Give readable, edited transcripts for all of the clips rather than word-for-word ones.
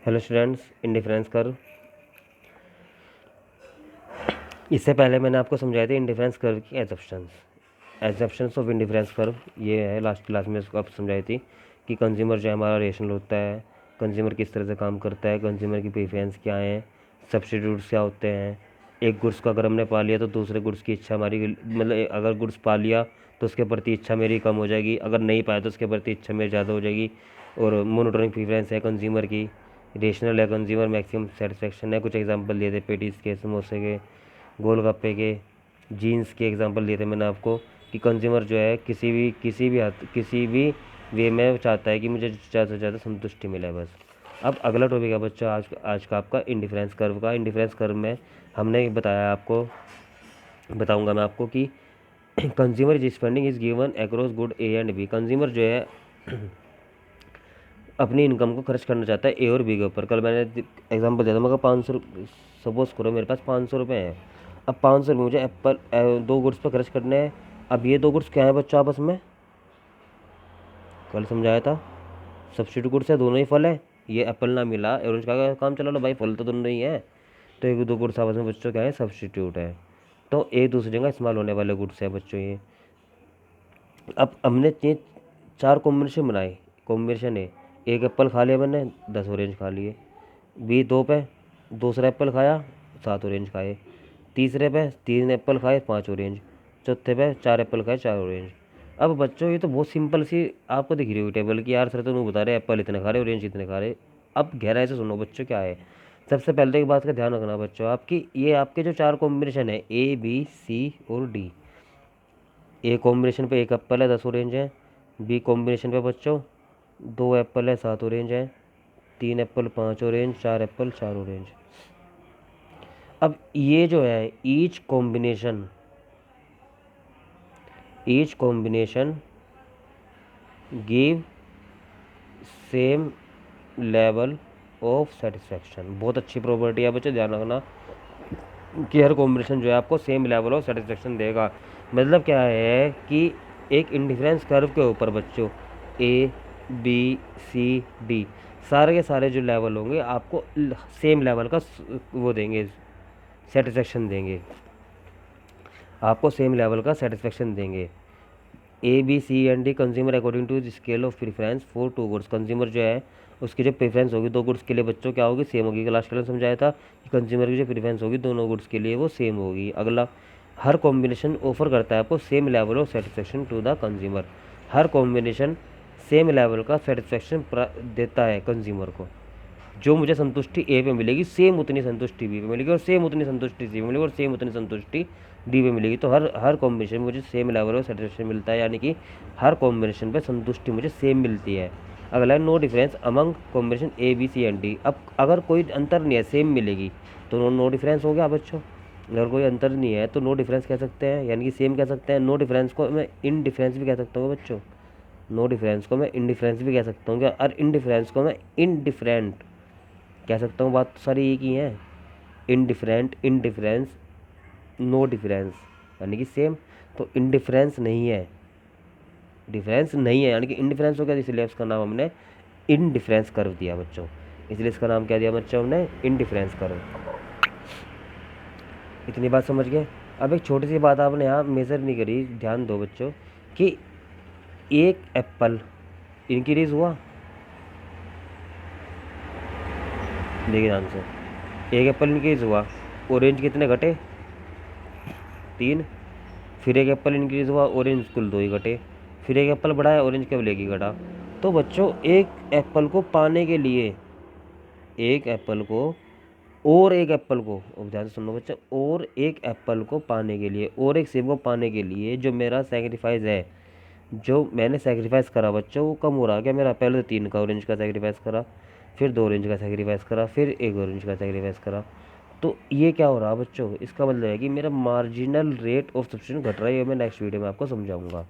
Hello students, indifference curve. इससे पहले मैंने आपको समझाया था इंडिफरेंस कर्व की एजप्शंस ऑफ इंडिफरेंस कर्व। ये है लास्ट क्लास में इसको आपको समझाई थी कि कंज्यूमर जो है हमारा रेशनल होता है, कंज्यूमर किस तरह से काम करता है, कंज्यूमर की प्रेफरेंस क्या है, सब्स्टिट्यूट्स क्या होते हैं। एक गुड्स को अगर हमने पा लिया तो दूसरे गुड्स की इच्छा हमारी, मतलब अगर गुड्स पा लिया तो उसके प्रति इच्छा मेरी कम हो जाएगी, अगर नहीं पाया तो उसके प्रति इच्छा मेरी ज़्यादा हो जाएगी। और मोनोटोनिक प्रेफरेंस है कंज्यूमर की, रेशनल है कंज्यूमर, मैक्सिमम सेटिस्फेक्शन है। कुछ एग्जांपल दिए थे पेटीज के, समोसे के, गोलगप्पे के, जीन्स के एग्जांपल दिए थे मैंने आपको कि कंज्यूमर जो है किसी भी वे में चाहता है कि मुझे ज़्यादा से ज़्यादा संतुष्टि मिले बस। अब अगला टॉपिक है बच्चों आज का आपका इंडिफरेंस कर्व का। इंडिफरेंस कर्व में हमने बताया आपको, बताऊंगा मैं आपको कि consumer is spending is given across good A and B. Consumer जो है अपनी इनकम को खर्च करना चाहता है ए और बी के ऊपर। कल मैंने एग्जांपल दिया था, मगर 500, सपोज करो मेरे पास 500 रुपये हैं। अब 500 रुपये मुझे एप्पल दो गुड्स पर खर्च करने हैं। अब ये दो गुड्स क्या है बच्चों आपस में, कल समझाया था, सब्स्टिट्यूट गुड्स है, दोनों ही फल है। ये एप्पल ना मिला, ऑरेंज का काम चला लो भाई, फल तो दोनों ही है। तो एक दो गुड्स आपस में बच्चों क्या है, सब्स्टिट्यूट है। तो एक दूसरे का इस्तेमाल होने वाले गुड्स है बच्चों ये। अब हमने ये 4 कॉम्बिनेशन बनाए। कॉम्बिनेशन है, एक एप्पल खा लिया मैंने, 10 ऑरेंज खा लिए। बी 2 पे दूसरा एप्पल खाया, 7 ऑरेंज खाए। तीसरे पे 3 एप्पल खाए, 5 ऑरेंज। चौथे पे 4 एप्पल खाए, 4 ऑरेंज। अब बच्चों ये तो बहुत सिंपल सी आपको दिख रही होगी टेबल की, यार सर तो नहीं बता रहे एप्पल इतने खा रहे, ऑरेंज इतने खा रहे। अब गहराई से सुनो बच्चों क्या है। सबसे पहले तो एक बात का ध्यान रखना बच्चों, आपकी ये आपके जो 4 कॉम्बिनेशन है ए बी सी और डी। ए कॉम्बिनेशन पे एक एप्पल है, 10 ऑरेंज है। बी कॉम्बिनेशन पे बच्चों 2 एप्पल है, 7 ऑरेंज है। 3 एप्पल 5 ऑरेंज, 4 एप्पल 4 ऑरेंज। अब ये जो है each combination give same level of satisfaction. बहुत अच्छी प्रॉपर्टी है बच्चों, ध्यान रखना कि हर कॉम्बिनेशन जो है आपको सेम लेवल ऑफ सेटिस्फेक्शन देगा। मतलब क्या है कि एक इंडिफरेंस कर्व के ऊपर बच्चों ए बी सी डी सारे के सारे जो लेवल होंगे आपको सेम लेवल का वो देंगे, सेटिस्फेक्शन देंगे, आपको सेम लेवल का सेटिस्फेक्शन देंगे। A B C and D consumer according to scale of preference for 2 goods. Consumer जो है उसकी जो प्रेफरेंस होगी 2 गुड्स के लिए बच्चों क्या होगी, सेम होगी। लास्ट क्लास समझाया था कि कंज्यूमर की जो प्रेफरेंस होगी दोनों गुड्स के लिए वो सेम होगी। अगला, हर कॉम्बिनेशन ऑफर करता है आपको same level of satisfaction to the consumer. हर कॉम्बिनेशन सेम लेवल का सेटिस्फेक्शन देता है कंज्यूमर को। जो मुझे संतुष्टि ए पे मिलेगी सेम उतनी संतुष्टि बी पे मिलेगी, और सेम उतनी संतुष्टि सी पे मिलेगी, और सेम उतनी संतुष्टि डी पे मिलेगी। तो हर कॉम्बिनेशन में मुझे सेम लेवल ऑफ सेटिस्फेक्शन मिलता है, यानी कि हर कॉम्बिनेशन पे संतुष्टि मुझे सेम मिलती है। अगला है no difference among combination A B C and D. अब अगर कोई अंतर नहीं है, सेम मिलेगी, तो नो डिफरेंस हो गया बच्चों। अगर कोई अंतर नहीं है तो नो डिफरेंस कह सकते हैं, यानी कि सेम कह सकते हैं। नो डिफरेंस को मैं इनडिफरेंस भी कह सकता हूँ बच्चों, नो डिफरेंस को मैं इनडिफरेंस भी कह सकता हूँ, और इनडिफरेंस को मैं इनडिफरेंट कह सकता हूँ। बात तो सारी एक ही है, इनडिफरेंट, इनडिफरेंस, नो डिफरेंस, यानी कि सेम। तो इनडिफरेंस नहीं है, डिफरेंस नहीं है, यानी कि इनडिफरेंस हो गया, इसलिए इसका नाम हमने इनडिफरेंस कर्व दिया बच्चों। इसलिए इसका नाम क्या दिया बच्चों हमने, इनडिफरेंस कर्व। इतनी बात समझ गए। अब एक छोटी सी बात आपने यहाँ मेजर नहीं करी, ध्यान दो बच्चों कि एक एप्पल इंक्रीज हुआ, देखिए ध्यान से, एक एप्पल इंक्रीज हुआ, ऑरेंज कितने घटे, 3। फिर एक एप्पल इंक्रीज हुआ, ऑरेंज कुल 2 ही घटे। फिर एक एप्पल बढ़ा है, ऑरेंज केवल 1 ही घटा। तो बच्चों एक एप्पल को पाने के लिए, एक एप्पल को और एक एप्पल को, अब ध्यान से सुनो बच्चा, और एक एप्पल को पाने के लिए, और एक सेब को पाने के लिए जो मेरा सेक्रीफाइस है, जो मैंने सेक्रीफाइस करा बच्चों, वो कम हो रहा क्या मेरा। पहले तो 3 का ऑरेंज का सेक्रीफाइस करा, फिर 2 ऑरेंज का सेक्रीफाइस करा, फिर 1 ऑरेंज का सेक्रीफाइस करा। तो ये क्या हो रहा बच्चों, इसका मतलब है कि मेरा मार्जिनल रेट ऑफ सब्स्टिट्यूशन घट रहा है। ये मैं नेक्स्ट वीडियो में आपको समझाऊंगा,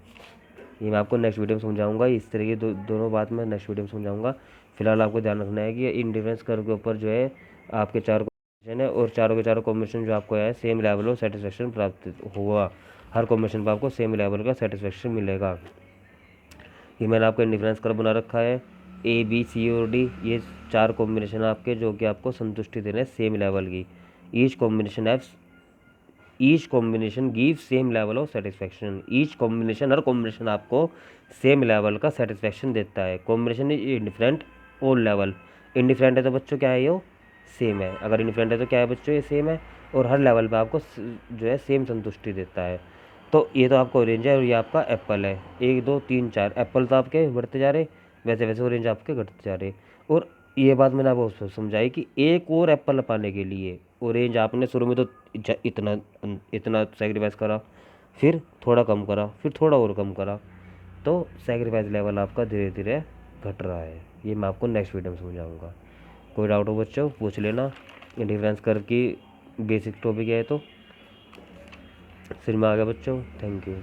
ये मैं आपको नेक्स्ट वीडियो में समझाऊंगा। इस तरह की दोनों बात मैं नेक्स्ट वीडियो में समझाऊंगा। फिलहाल आपको ध्यान रखना है कि इन डिफरेंस कर्व के ऊपर जो है आपके 4 कॉम्बिनेशन है, और चारों के चारों कॉम्बिनेशन जो आपको है सेम लेवल ऑफ सेटिस्फेक्शन प्राप्त होगा। हर कॉम्बिनेशन पर आपको सेम लेवल का सेटिस्फेक्शन मिलेगा। ये मैंने आपका इंडिफरेंस कर्व बना रखा है। ए बी सी और डी, ये 4 कॉम्बिनेशन आपके जो कि आपको संतुष्टि दे रहे हैं सेम लेवल की। Each combination give same level of satisfaction. Each combination, her combination आपको सेम लेवल का सेटिस्फैक्शन देता है। Combination is indifferent all level. Indifferent है तो बच्चों क्या है, ये सेम है। अगर इंडिफरेंट है तो क्या है बच्चों, ये सेम है। और हर लेवल पे आपको जो है सेम संतुष्टि देता है। तो ये तो आपका ऑरेंज है और ये आपका एप्पल है। 1 2 3 4 एप्पल तो आपके बढ़ते जा रहे, वैसे वैसे ऑरेंज आपके घटते जा रहे। और ये बात मैंने आपको समझाई कि एक और एप्पल पाने के लिए ऑरेंज आपने शुरू में तो इतना इतना सेक्रीफाइस करा, फिर थोड़ा कम करा, फिर थोड़ा और कम करा, तो सेक्रीफाइस लेवल आपका धीरे धीरे घट रहा है। ये मैं आपको नेक्स्ट वीडियो में समझाऊंगा। कोई डाउट हो बच्चों पूछ लेना। डिफरेंस कर की बेसिक टॉपिक है तो। फिर मैं आ गया बच्चों, थैंक यू।